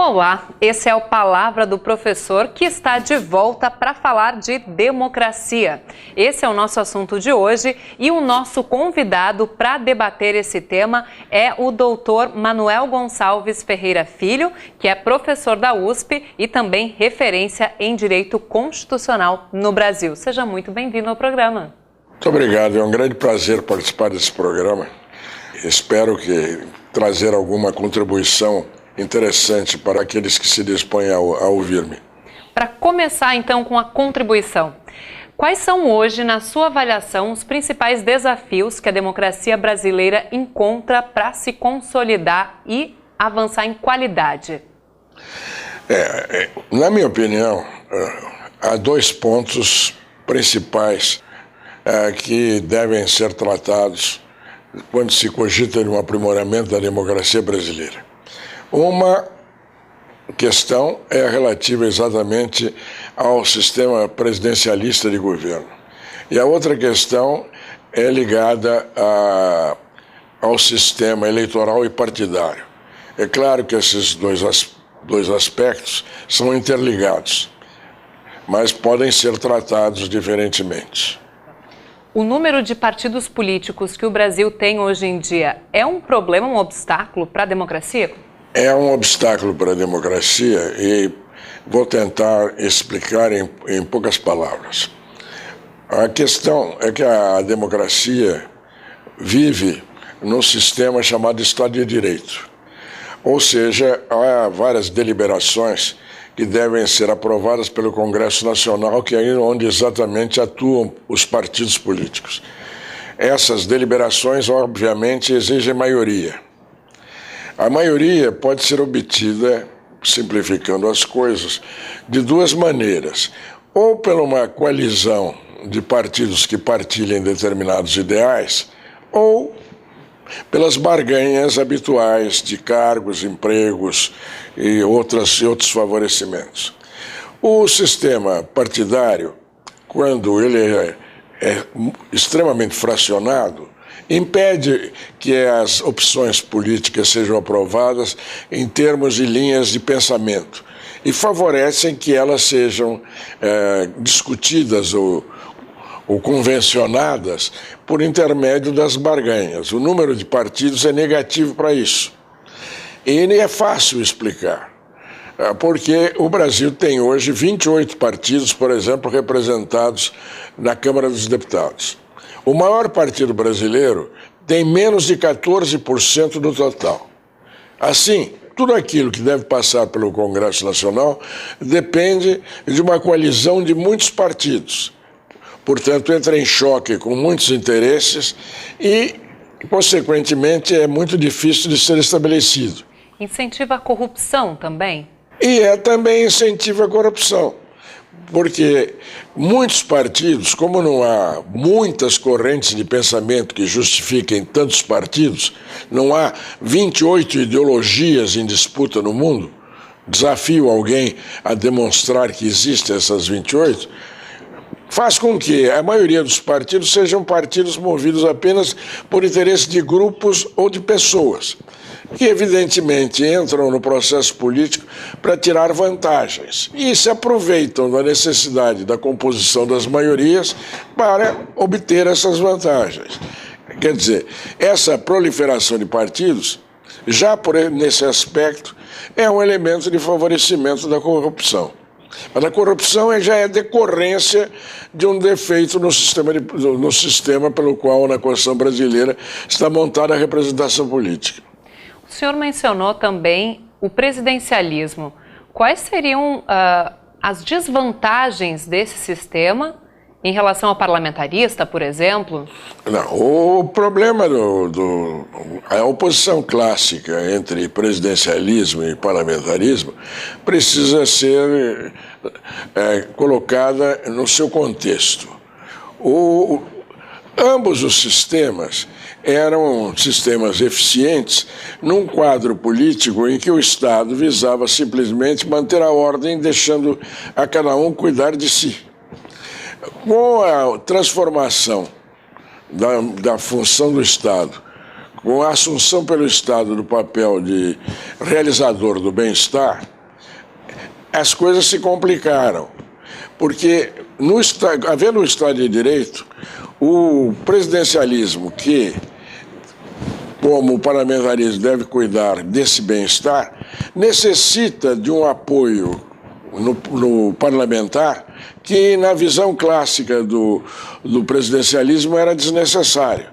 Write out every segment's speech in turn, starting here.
Olá, esse é o Palavra do Professor, que está de volta para falar de democracia. Esse é o nosso assunto de hoje e o nosso convidado para debater esse tema é o doutor Manuel Gonçalves Ferreira Filho, que é professor da USP e também referência em Direito Constitucional no Brasil. Seja muito bem-vindo ao programa. Muito obrigado, é um grande prazer participar desse programa. Espero que trazer alguma contribuição interessante para aqueles que se dispõem a ouvir-me. Para começar, então, com a contribuição, quais são hoje, na sua avaliação, os principais desafios que a democracia brasileira encontra para se consolidar e avançar em qualidade? Na minha opinião, há dois pontos principais que devem ser tratados quando se cogita de um aprimoramento da democracia brasileira. Uma questão é relativa exatamente ao sistema presidencialista de governo. E a outra questão é ligada ao sistema eleitoral e partidário. É claro que esses dois aspectos são interligados, mas podem ser tratados diferentemente. O número de partidos políticos que o Brasil tem hoje em dia é um problema, um obstáculo para a democracia? É um obstáculo para a democracia e vou tentar explicar em poucas palavras. A questão é que a democracia vive num sistema chamado Estado de Direito. Ou seja, há várias deliberações que devem ser aprovadas pelo Congresso Nacional, que é onde exatamente atuam os partidos políticos. Essas deliberações, obviamente, exigem maioria. A maioria pode ser obtida, simplificando as coisas, de duas maneiras. Ou por uma coalizão de partidos que partilhem determinados ideais, ou pelas barganhas habituais de cargos, empregos e outros favorecimentos. O sistema partidário, quando ele é extremamente fracionado, impede que as opções políticas sejam aprovadas em termos de linhas de pensamento e favorecem que elas sejam discutidas ou convencionadas por intermédio das barganhas. O número de partidos é negativo para isso. E é fácil explicar, porque o Brasil tem hoje 28 partidos, por exemplo, representados na Câmara dos Deputados. O maior partido brasileiro tem menos de 14% do total. Assim, tudo aquilo que deve passar pelo Congresso Nacional depende de uma coalizão de muitos partidos. Portanto, entra em choque com muitos interesses e, consequentemente, é muito difícil de ser estabelecido. Incentiva a corrupção também? E também incentiva a corrupção. Porque muitos partidos, como não há muitas correntes de pensamento que justifiquem tantos partidos, não há 28 ideologias em disputa no mundo, desafio alguém a demonstrar que existem essas 28, faz com que a maioria dos partidos sejam partidos movidos apenas por interesse de grupos ou de pessoas, que evidentemente entram no processo político para tirar vantagens e se aproveitam da necessidade da composição das maiorias para obter essas vantagens. Quer dizer, essa proliferação de partidos, já nesse aspecto, é um elemento de favorecimento da corrupção. Mas a corrupção já é decorrência de um defeito no sistema pelo qual na Constituição brasileira está montada a representação política. O senhor mencionou também o presidencialismo. Quais seriam as desvantagens desse sistema em relação ao parlamentarista, por exemplo? Não, o problema a oposição clássica entre presidencialismo e parlamentarismo precisa ser colocada no seu contexto. Ambos os sistemas eram sistemas eficientes num quadro político em que o Estado visava simplesmente manter a ordem, deixando a cada um cuidar de si. Com a transformação da função do Estado com a assunção pelo Estado do papel de realizador do bem-estar, as coisas se complicaram. Porque, havendo um Estado de Direito, o presidencialismo, que, como o parlamentarismo deve cuidar desse bem-estar, necessita de um apoio no parlamentar que, na visão clássica do presidencialismo, era desnecessário.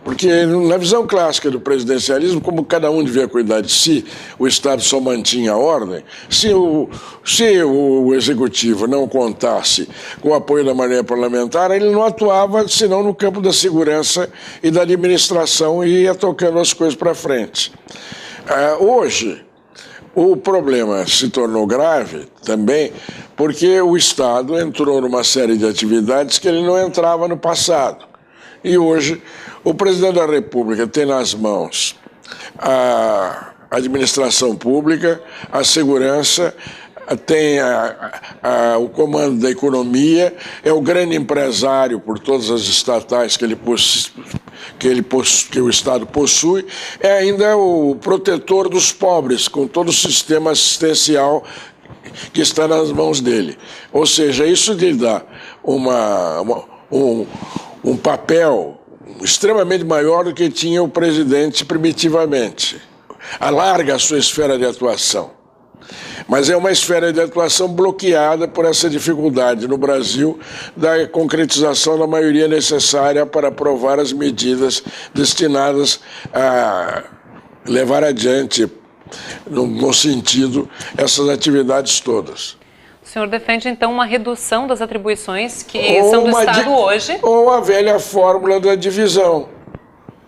Porque, na visão clássica do presidencialismo, como cada um devia cuidar de si, o Estado só mantinha a ordem. Se o Executivo não contasse com o apoio da maioria parlamentar, ele não atuava senão no campo da segurança e da administração e ia tocando as coisas para frente. Hoje, o problema se tornou grave também porque o Estado entrou numa série de atividades que ele não entrava no passado. E hoje, o presidente da República tem nas mãos a administração pública, a segurança, tem o comando da economia, é o grande empresário por todas as estatais que o Estado possui, é ainda o protetor dos pobres, com todo o sistema assistencial que está nas mãos dele. Ou seja, isso lhe dá um papel extremamente maior do que tinha o presidente primitivamente. Alarga a sua esfera de atuação. Mas é uma esfera de atuação bloqueada por essa dificuldade no Brasil da concretização da maioria necessária para aprovar as medidas destinadas a levar adiante, no sentido, essas atividades todas. O senhor defende, então, uma redução das atribuições que são do Estado hoje? Ou a velha fórmula da divisão.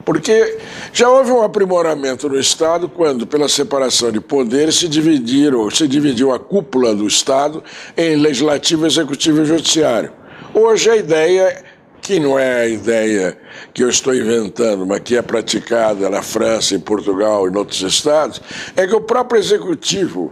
Porque já houve um aprimoramento no Estado quando, pela separação de poderes, se dividiu a cúpula do Estado em legislativo, executivo e judiciário. Hoje a ideia, que não é a ideia que eu estou inventando, mas que é praticada na França, em Portugal e em outros estados, é que o próprio executivo,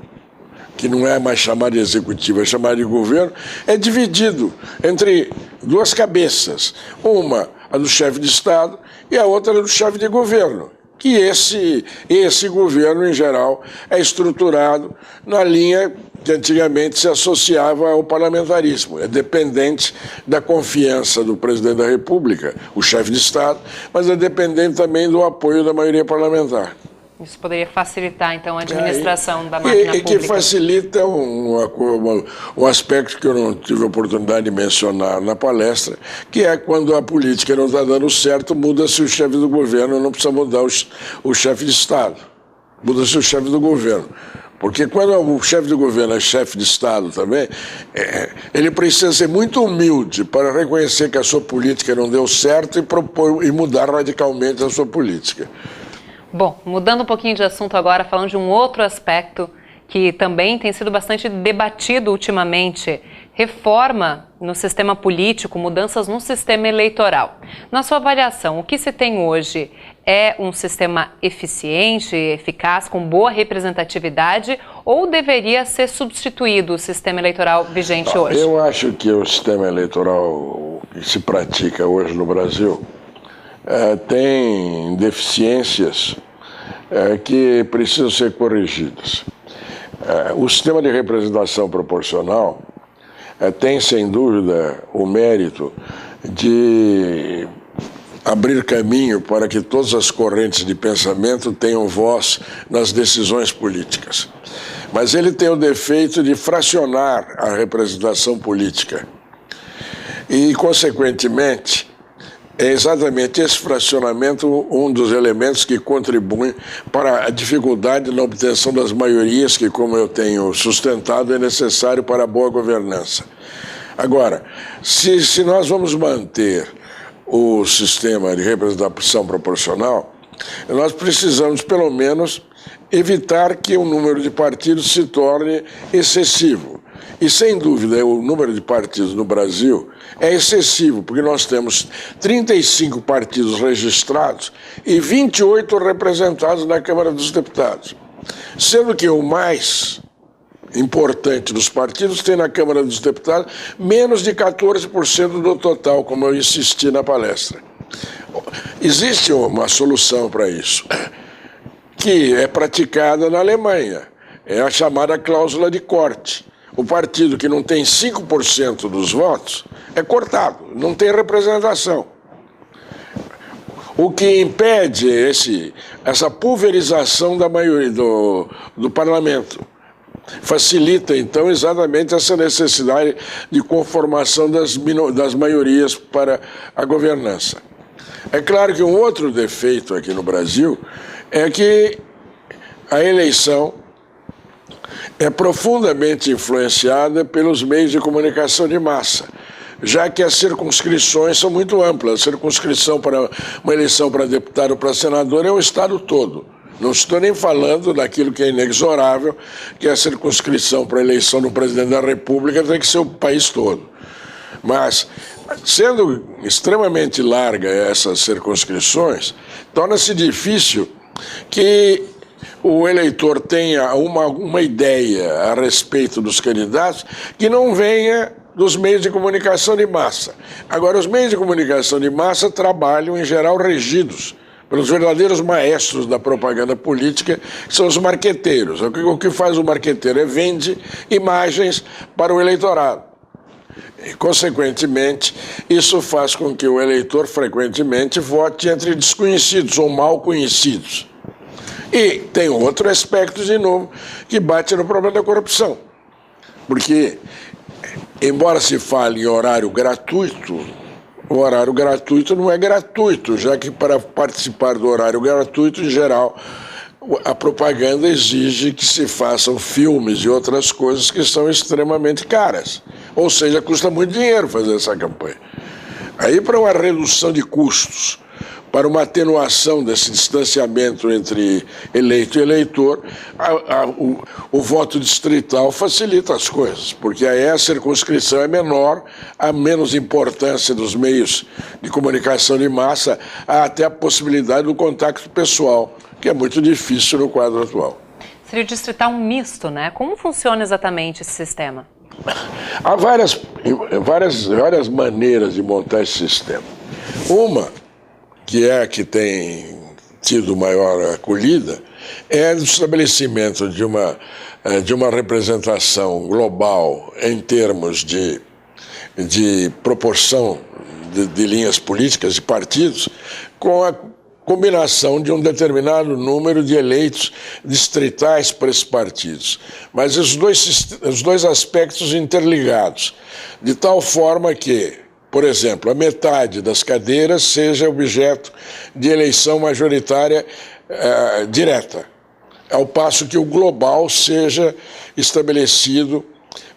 que não é mais chamado de executivo, é chamado de governo, é dividido entre duas cabeças. Uma, a do chefe de Estado, e a outra do chefe de governo. Que esse governo, em geral, é estruturado na linha que antigamente se associava ao parlamentarismo. É dependente da confiança do presidente da República, o chefe de Estado, mas é dependente também do apoio da maioria parlamentar. Isso poderia facilitar, então, a administração da máquina pública. E que facilita um aspecto que eu não tive a oportunidade de mencionar na palestra, que é quando a política não está dando certo, muda-se o chefe do governo, não precisa mudar o chefe de Estado. Muda-se o chefe do governo. Porque quando o chefe do governo é chefe de Estado também, ele precisa ser muito humilde para reconhecer que a sua política não deu certo e mudar radicalmente a sua política. Bom, mudando um pouquinho de assunto agora, falando de um outro aspecto que também tem sido bastante debatido ultimamente, reforma no sistema político, mudanças no sistema eleitoral. Na sua avaliação, o que se tem hoje é um sistema eficiente, eficaz, com boa representatividade, ou deveria ser substituído o sistema eleitoral vigente hoje? Eu acho que o sistema eleitoral que se pratica hoje no Brasil tem deficiências que precisam ser corrigidas. O sistema de representação proporcional tem, sem dúvida, o mérito de abrir caminho para que todas as correntes de pensamento tenham voz nas decisões políticas. Mas ele tem o defeito de fracionar a representação política. E, consequentemente, é exatamente esse fracionamento um dos elementos que contribuem para a dificuldade na obtenção das maiorias que, como eu tenho sustentado, é necessário para a boa governança. Agora, se nós vamos manter o sistema de representação proporcional, nós precisamos, pelo menos, evitar que o número de partidos se torne excessivo. E, sem dúvida, o número de partidos no Brasil é excessivo, porque nós temos 35 partidos registrados e 28 representados na Câmara dos Deputados. Sendo que o mais importante dos partidos tem na Câmara dos Deputados menos de 14% do total, como eu insisti na palestra. Existe uma solução para isso, que é praticada na Alemanha. É a chamada cláusula de corte. O partido que não tem 5% dos votos é cortado, não tem representação. O que impede essa pulverização da maioria do parlamento. Facilita, então, exatamente essa necessidade de conformação das maiorias para a governança. É claro que um outro defeito aqui no Brasil é que a eleição é profundamente influenciada pelos meios de comunicação de massa, já que as circunscrições são muito amplas. A circunscrição para uma eleição para deputado ou para senador é o estado todo. Não estou nem falando daquilo que é inexorável, que é a circunscrição para a eleição do presidente da República tem que ser o país todo. Mas, sendo extremamente larga essas circunscrições, torna-se difícil que o eleitor tenha uma ideia a respeito dos candidatos que não venha dos meios de comunicação de massa. Agora, os meios de comunicação de massa trabalham, em geral, regidos pelos verdadeiros maestros da propaganda política, que são os marqueteiros. O que faz o marqueteiro é vende imagens para o eleitorado. E, consequentemente, isso faz com que o eleitor, frequentemente, vote entre desconhecidos ou mal conhecidos. E tem outro aspecto, de novo, que bate no problema da corrupção. Porque, embora se fale em horário gratuito, o horário gratuito não é gratuito, já que para participar do horário gratuito, em geral, a propaganda exige que se façam filmes e outras coisas que são extremamente caras. Ou seja, custa muito dinheiro fazer essa campanha. Aí, para uma redução de custos, para uma atenuação desse distanciamento entre eleito e eleitor, o voto distrital facilita as coisas, porque aí a circunscrição é menor, há menos importância dos meios de comunicação de massa, há até a possibilidade do contato pessoal, que é muito difícil no quadro atual. Seria o distrital misto, né? Como funciona exatamente esse sistema? Há várias maneiras de montar esse sistema. Uma, que é a que tem tido maior acolhida, é o estabelecimento de uma representação global em termos de proporção de linhas políticas e partidos, com a combinação de um determinado número de eleitos distritais para esses partidos. Mas os dois aspectos interligados, de tal forma que, por exemplo, a metade das cadeiras seja objeto de eleição majoritária direta, ao passo que o global seja estabelecido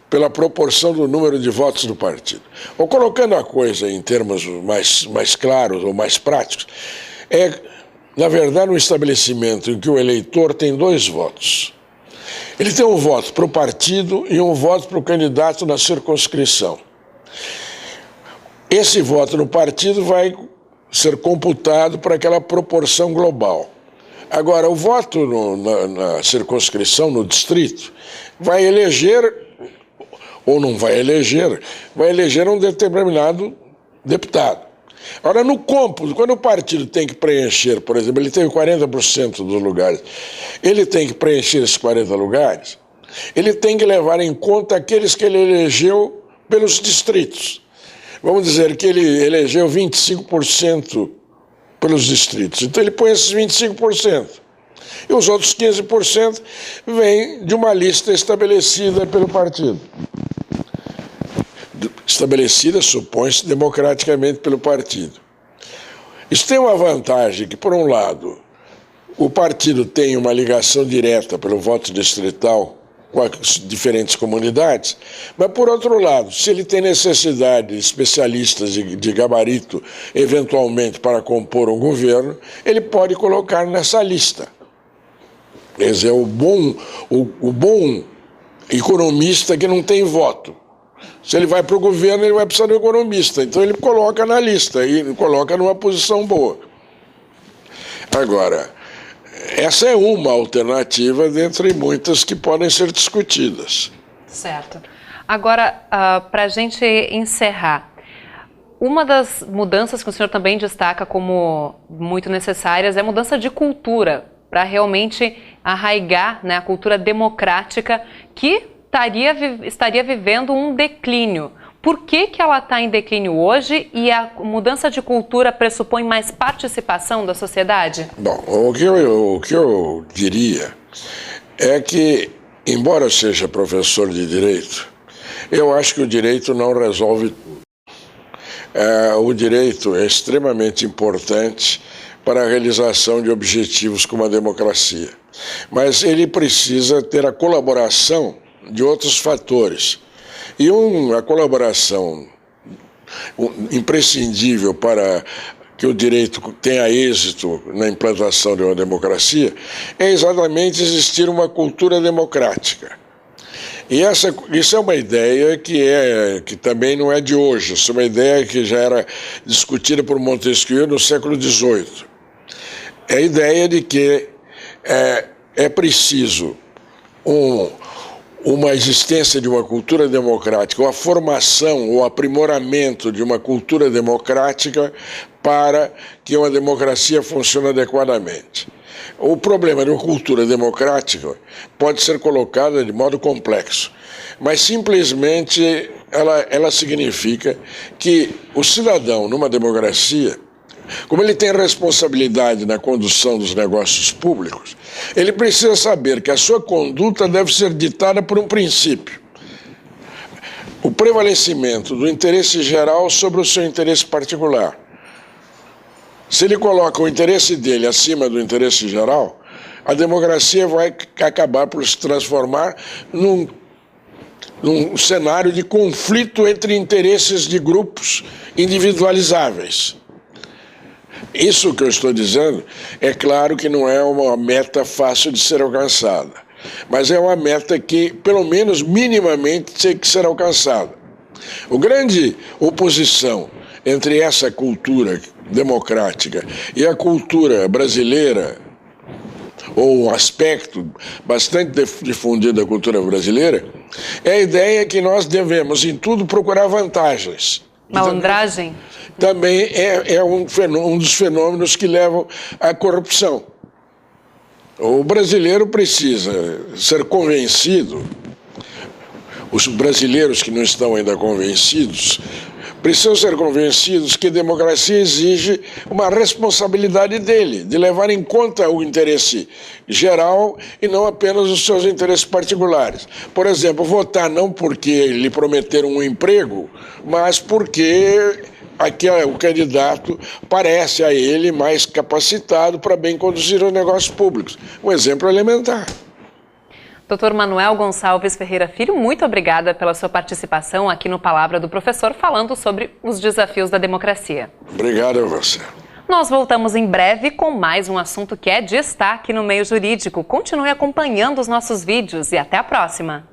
pela proporção do número de votos do partido. Ou colocando a coisa em termos mais claros ou mais práticos, é, na verdade, um estabelecimento em que o eleitor tem 2 votos. Ele tem um voto para o partido e um voto para o candidato na circunscrição. Esse voto no partido vai ser computado para aquela proporção global. Agora, o voto na circunscrição, no distrito, vai eleger, ou não vai eleger um determinado deputado. Agora, no cômputo, quando o partido tem que preencher, por exemplo, ele tem 40% dos lugares, ele tem que preencher esses 40 lugares, ele tem que levar em conta aqueles que ele elegeu pelos distritos. Vamos dizer que ele elegeu 25% pelos distritos. Então ele põe esses 25%. E os outros 15% vêm de uma lista estabelecida pelo partido. Estabelecida, supõe-se, democraticamente pelo partido. Isso tem uma vantagem que, por um lado, o partido tem uma ligação direta pelo voto distrital com as diferentes comunidades, mas, por outro lado, se ele tem necessidade de especialistas de gabarito, eventualmente, para compor um governo, ele pode colocar nessa lista. Quer dizer, o bom economista que não tem voto. Se ele vai para o governo, ele vai precisar de um economista. Então ele coloca na lista e coloca numa posição boa. Agora, essa é uma alternativa dentre muitas que podem ser discutidas. Certo. Agora, para a gente encerrar, uma das mudanças que o senhor também destaca como muito necessárias é a mudança de cultura, para realmente arraigar, né, a cultura democrática que estaria vivendo um declínio. Por que ela está em declínio hoje e a mudança de cultura pressupõe mais participação da sociedade? Bom, o que eu diria é que, embora eu seja professor de direito, eu acho que o direito não resolve tudo. O direito é extremamente importante para a realização de objetivos como a democracia, mas ele precisa ter a colaboração de outros fatores. E a colaboração imprescindível para que o direito tenha êxito na implantação de uma democracia é exatamente existir uma cultura democrática. E isso é uma ideia que também não é de hoje, isso é uma ideia que já era discutida por Montesquieu no século XVIII. É a ideia de que é preciso uma existência de uma cultura democrática, ou a formação ou aprimoramento de uma cultura democrática para que uma democracia funcione adequadamente. O problema de uma cultura democrática pode ser colocado de modo complexo, mas simplesmente ela significa que o cidadão, numa democracia, como ele tem responsabilidade na condução dos negócios públicos, ele precisa saber que a sua conduta deve ser ditada por um princípio: o prevalecimento do interesse geral sobre o seu interesse particular. Se ele coloca o interesse dele acima do interesse geral, a democracia vai acabar por se transformar num cenário de conflito entre interesses de grupos individualizáveis. Isso que eu estou dizendo, é claro que não é uma meta fácil de ser alcançada, mas é uma meta que, pelo menos minimamente, tem que ser alcançada. A grande oposição entre essa cultura democrática e a cultura brasileira, ou um aspecto bastante difundido da cultura brasileira, é a ideia que nós devemos, em tudo, procurar vantagens. Malandragem? Também é um dos fenômenos que levam à corrupção. O brasileiro precisa ser convencido, os brasileiros que não estão ainda convencidos, precisam ser convencidos que a democracia exige uma responsabilidade dele, de levar em conta o interesse geral e não apenas os seus interesses particulares. Por exemplo, votar não porque lhe prometeram um emprego, mas porque o candidato parece a ele mais capacitado para bem conduzir os negócios públicos. Um exemplo elementar. Dr. Manuel Gonçalves Ferreira Filho, muito obrigada pela sua participação aqui no Palavra do Professor, falando sobre os desafios da democracia. Obrigado a você. Nós voltamos em breve com mais um assunto que é destaque no meio jurídico. Continue acompanhando os nossos vídeos e até a próxima.